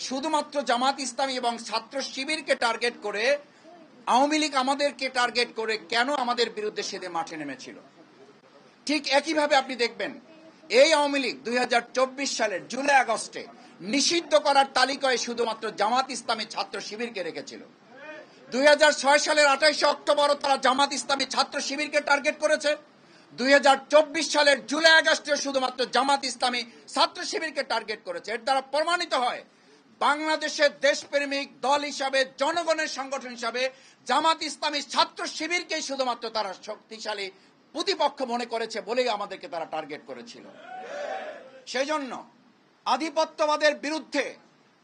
শুধুমাত্র জামাত ইসলামী এবং ছাত্র শিবিরকে টার্গেট করে, আওয়ামী লীগ আমাদেরকে টার্গেট করে কেন আমাদের বিরুদ্ধে সেদিন মাঠে নেমেছিল? ঠিক একইভাবে আপনি দেখবেন এই আওয়ামী লীগ 2024 সালের জুলাই আগস্টে নিষিদ্ধ করার তালিকায় শুধুমাত্র জামাত ইসলামী ছাত্র শিবিরকে রেখেছিল। 2006 সালের 28 অক্টোবরও তারা জামাত ইসলামী ছাত্র শিবিরকে টার্গেট করেছে। 2024 সালের জুলাই আগস্টে শুধুমাত্র জামাত ইসলামী ছাত্র শিবিরকে টার্গেট করেছে। এর দ্বারা প্রমাণিত হয় বাংলাদেশের দেশপ্রেমিক দল হিসাবে, জনগণের সংগঠন হিসাবে জামাত ইসলামী ছাত্র শিবিরকেই শুধুমাত্র তারা শক্তিশালী প্রতিপক্ষ মনে করেছে বলেই আমাদেরকে তারা টার্গেট করেছিল। সেই জন্য আধিপত্যবাদের বিরুদ্ধে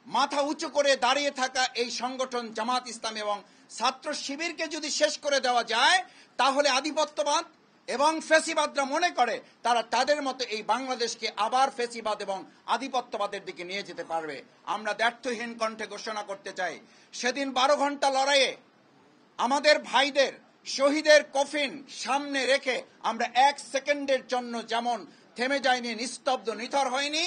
মাথা উঁচু করে দাঁড়িয়ে থাকা এই সংগঠন জামাত ইসলামী এবং ছাত্র শিবিরকে যদি শেষ করে দেওয়া যায়, তাহলে আধিপত্যবাদ এবং ফ্যাসিবাদরা মনে করে তারা তাদের মতো এই বাংলাদেশকে আবার ফ্যাসিবাদ এবং আধিপত্যবাদের দিকে নিয়ে যেতে পারবে। আমরা দ্ব্যর্থহীন কণ্ঠে ঘোষণা করতে চাই, সেদিন 12 ঘন্টা লড়াইয়ে আমাদের ভাইদের শহীদের কফিন সামনে রেখে আমরা 1 সেকেন্ডের জন্য যেমন থেমে যায়নি, নিস্তব্ধ নিথর হয়নি,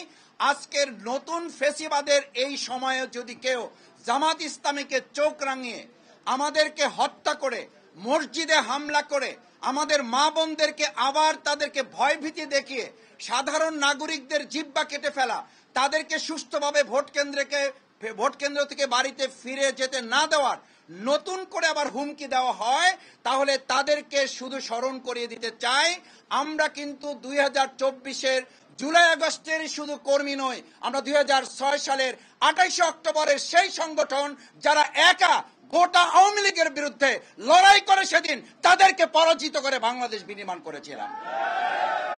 আজকের নতুন ফ্যাসিবাদের এই সময়ে যদি কেউ জামাত ইসলামীকে চোখ রাঙিয়ে আমাদেরকে হত্যা করে, মসজিদে হামলা করে, আমাদের মা বোনদেরকে আবার তাদেরকে ভয়ভীতি দেখিয়ে সাধারণ নাগরিকদের জিহ্বা কেটে ফেলা, তাদেরকে সুষ্ঠুভাবে ভোট কেন্দ্র থেকে বাড়িতে ফিরে যেতে না দেওয়ার নতুন করে আবার হুমকি দেওয়া হয়, তাহলে তাদেরকে শুধু স্মরণ করিয়ে দিতে চাই, আমরা কিন্তু 2024-এর জুলাই আগস্টের শুধু কর্মী নই, আমরা 2006 সালের 28 অক্টোবরের সেই সংগঠন যারা একা গোটা আওয়ামী লীগের বিরুদ্ধে লড়াই করে সেদিন তাদেরকে পরাজিত করে বাংলাদেশ বিনির্মাণ করেছিলাম।